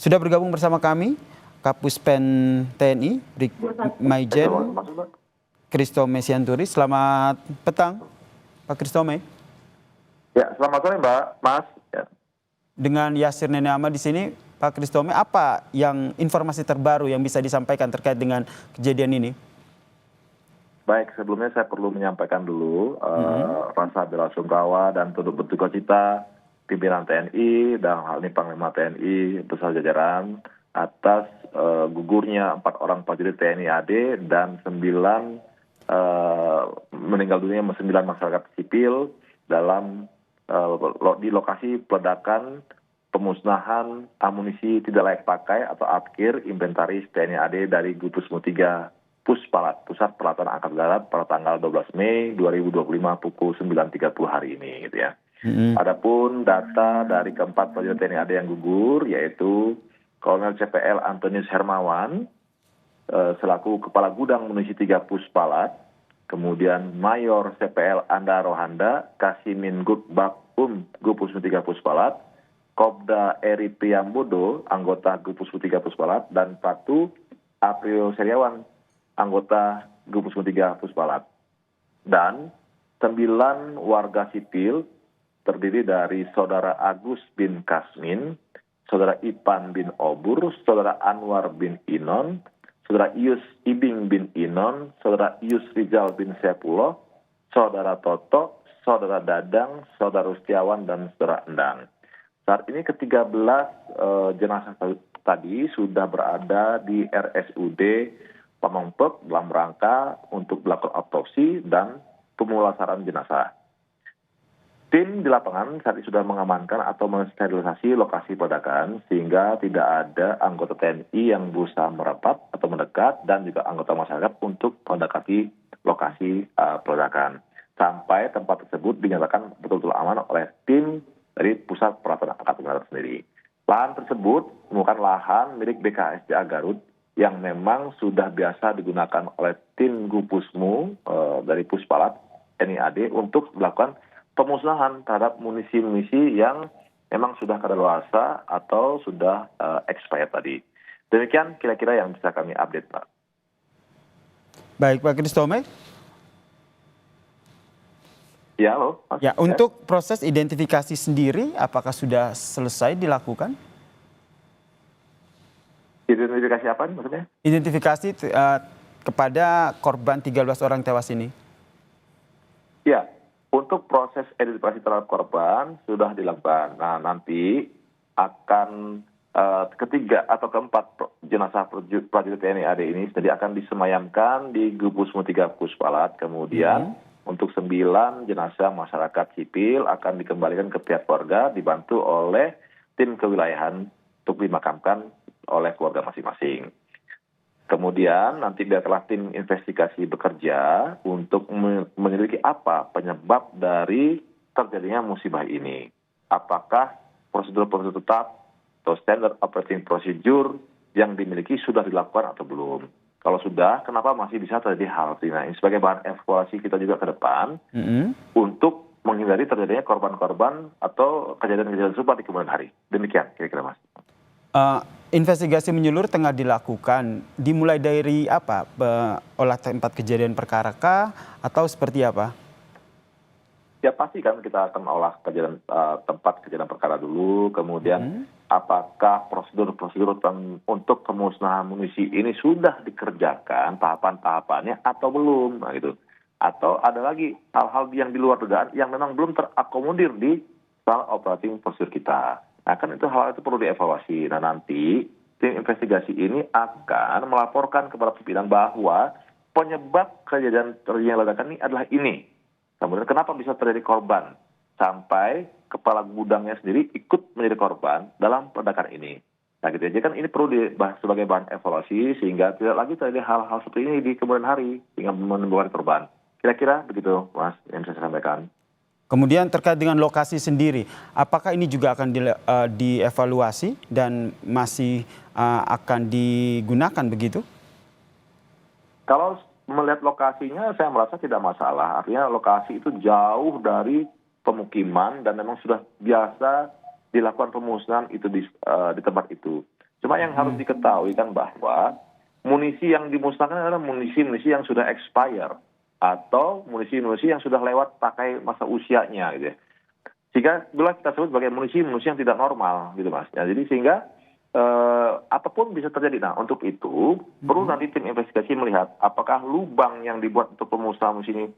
Sudah bergabung bersama kami Kapuspen TNI Maijen Kristome Sianturi. Selamat petang, Pak Kristome. Ya, selamat sore Mbak, Mas. Ya. Dengan Yasir Nene Ahmad di sini, Pak Kristome, apa yang informasi terbaru yang bisa disampaikan terkait dengan kejadian ini? Baik, sebelumnya saya perlu menyampaikan dulu rasa bela sungkawa dan turut berduka cita pimpinan TNI dan hal ini Panglima TNI beserta jajaran atas gugurnya 4 orang prajurit TNI AD dan 9 meninggal dunia 9 masyarakat sipil dalam di lokasi peledakan pemusnahan amunisi tidak layak pakai atau APKIR inventaris TNI AD dari Gupusmu 3 Puspalat, Pusat Pelatihan Angkatan Darat pada tanggal 12 Mei 2025 pukul 9.30 hari ini gitu ya. Adapun data dari keempat prajurit TNI AD yang gugur yaitu Kolonel CPL Antonius Hermawan selaku Kepala Gudang Munisi 3 Puspalat, kemudian Mayor CPL Anda Rohanda Kasimin Gutbak Gupusmu 3 Puspalat, Kopda Eri Priambodo anggota Gupusmu 3 Puspalat, dan Patu April Seriawan anggota Gupusmu 3 Puspalat. Dan 9 warga sipil terdiri dari Saudara Agus bin Kasmin, Saudara Ipan bin Obur, Saudara Anwar bin Inon, Saudara Ius Ibing bin Inon, Saudara Ius Rizal bin Sepuluh, Saudara Toto, Saudara Dadang, Saudara Rustiawan, dan Saudara Endang. Saat ini ke-13 jenazah tadi sudah berada di RSUD Pamengpek dalam rangka untuk melakukan autopsi dan pemulasaran jenazah. Tim di lapangan saat ini sudah mengamankan atau mensterilisasi lokasi peledakan sehingga tidak ada anggota TNI yang berusaha merapat atau mendekat dan juga anggota masyarakat untuk mendekati lokasi peledakan. Sampai tempat tersebut dinyatakan betul-betul aman oleh tim dari Pusat Pelatihan Angkatan Darat sendiri. Lahan tersebut merupakan lahan milik BKSDA Garut yang memang sudah biasa digunakan oleh tim Gupusmu dari Puspalat TNI AD untuk melakukan pemusnahan terhadap munisi-munisi yang memang sudah kadaluarsa atau sudah expired tadi. Demikian kira-kira yang bisa kami update, Pak. Baik, Pak Kristome. Ya, halo. Ya, untuk proses identifikasi sendiri, apakah sudah selesai dilakukan? Identifikasi apa nih maksudnya? Identifikasi kepada korban 13 orang tewas ini. Ya, untuk proses identifikasi terhadap korban sudah dilakukan. Nah, nanti akan ketiga atau keempat jenazah prajurit TNI AD ini sendiri akan disemayamkan di Gupusmu 3 Puspalat. Kemudian untuk 9 jenazah masyarakat sipil akan dikembalikan ke pihak keluarga dibantu oleh tim kewilayahan untuk dimakamkan oleh keluarga masing-masing. Kemudian nanti biarlah tim investigasi bekerja untuk menyelidiki apa penyebab dari terjadinya musibah ini. Apakah prosedur-prosedur tetap atau standard operating procedure yang dimiliki sudah dilakukan atau belum. Kalau sudah, kenapa masih bisa terjadi hal ini? Nah, ini sebagai bahan evaluasi kita juga ke depan untuk menghindari terjadinya korban-korban atau kejadian-kejadian serupa di kemudian hari. Demikian kira-kira, Mas. Investigasi menyeluruh tengah dilakukan. Dimulai dari apa? Olah tempat kejadian perkara kah? Atau seperti apa? Ya pasti kan kita akan olah tempat kejadian perkara dulu. Kemudian apakah prosedur-prosedur untuk pemusnahan munisi ini sudah dikerjakan tahapan-tahapannya atau belum? Nah, gitu. Atau ada lagi hal-hal yang di luar dugaan yang memang belum terakomodir di operating procedure kita. Nah kan itu hal itu perlu dievaluasi. Nah nanti tim investigasi ini akan melaporkan kepada pimpinan bahwa penyebab kejadian terjadinya ledakan ini adalah ini. Kemudian kenapa bisa terjadi korban sampai kepala gudangnya sendiri ikut menjadi korban dalam ledakan ini. Nah gitu aja kan ini perlu dibahas sebagai bahan evaluasi sehingga tidak lagi terjadi hal-hal seperti ini di kemudian hari sehingga menimbulkan korban. Kira-kira begitu Mas yang bisa saya sampaikan. Kemudian terkait dengan lokasi sendiri, apakah ini juga akan dievaluasi dan masih akan digunakan begitu? Kalau melihat lokasinya saya merasa tidak masalah. Artinya lokasi itu jauh dari pemukiman dan memang sudah biasa dilakukan pemusnahan itu di tempat itu. Cuma yang harus diketahui kan bahwa munisi yang dimusnahkan adalah munisi-munisi yang sudah expire atau munisi-munisi yang sudah lewat pakai masa usianya gitu ya. Sehingga itulah kita sebut sebagai munisi-munisi yang tidak normal gitu Mas. Ya, jadi sehingga apapun bisa terjadi. Nah untuk itu perlu nanti tim investigasi melihat apakah lubang yang dibuat untuk pemusnahan munisi ini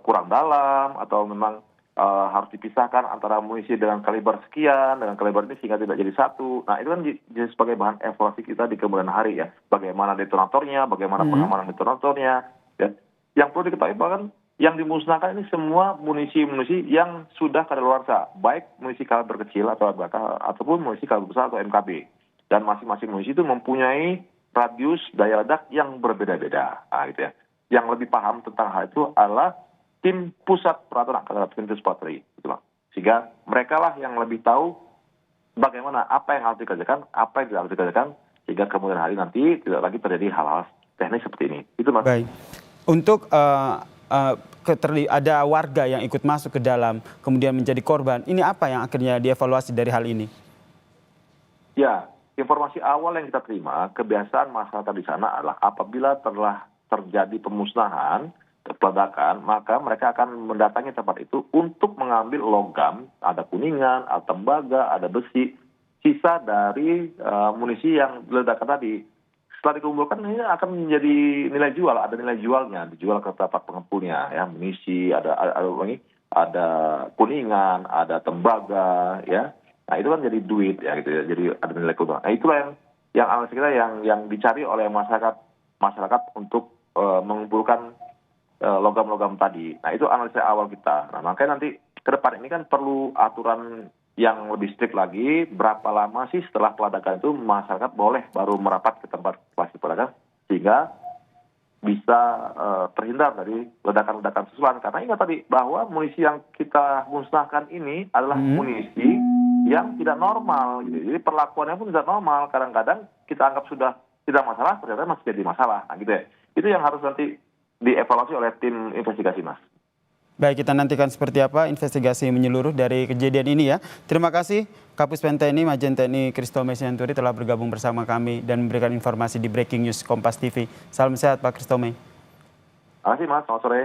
kurang dalam atau memang harus dipisahkan antara munisi dengan kaliber sekian dengan kaliber ini sehingga tidak jadi satu. Nah itu kan jadi sebagai bahan evaluasi kita di kemudian hari ya. Bagaimana detonatornya, bagaimana pengamanan detonatornya. Ya. Yang perlu diketahui bahkan yang dimusnahkan ini semua munisi-munisi yang sudah kadaluarsa, baik munisi kaliber kecil ataupun munisi kaliber besar atau MKB. Dan masing-masing munisi itu mempunyai radius daya ledak yang berbeda-beda. Nah, gitu ya. Yang lebih paham tentang hal itu adalah tim pusat peraturan Angkatan Darat Pintu Patri, gitu Bang. Sehingga mereka lah yang lebih tahu bagaimana apa yang harus dikerjakan, apa yang tidak harus dikerjakan, sehingga kemudian hari nanti tidak lagi terjadi hal-hal teknis seperti ini. Itu Mas. Baik. Untuk ada warga yang ikut masuk ke dalam kemudian menjadi korban, ini apa yang akhirnya dievaluasi dari hal ini? Ya, informasi awal yang kita terima, kebiasaan masyarakat di sana adalah apabila telah terjadi pemusnahan, peledakan, maka mereka akan mendatangi tempat itu untuk mengambil logam, ada kuningan, ada tembaga, ada besi, sisa dari munisi yang ledakan tadi. Setelah dikumpulkan ini akan menjadi nilai jual, ada nilai jualnya, dijual ke tempat pengepulnya, ya munisi, ada kuningan, ada tembaga, ya. Nah itu kan jadi duit ya gitu ya, jadi ada nilai keuntungan. Nah itulah yang analisis kita yang dicari oleh masyarakat untuk mengumpulkan logam-logam tadi. Nah itu analisa awal kita. Nah makanya nanti ke depan ini kan perlu aturan yang lebih strict lagi, berapa lama sih setelah peledakan itu masyarakat boleh baru merapat ke tempat lokasi peledakan sehingga bisa terhindar dari ledakan-ledakan susulan. Karena ingat tadi bahwa munisi yang kita musnahkan ini adalah munisi yang tidak normal. Gitu. Jadi perlakuannya pun tidak normal. Kadang-kadang kita anggap sudah tidak masalah, ternyata masih jadi masalah. Nah, gitu ya. Itu yang harus nanti dievaluasi oleh tim investigasi, Mas. Baik, kita nantikan seperti apa investigasi menyeluruh dari kejadian ini ya. Terima kasih Kapus Pen TNI Majen TNI Christomay Sianturi telah bergabung bersama kami dan memberikan informasi di Breaking News Kompas TV. Salam sehat Pak Christomay. Terima kasih Mas, selamat sore.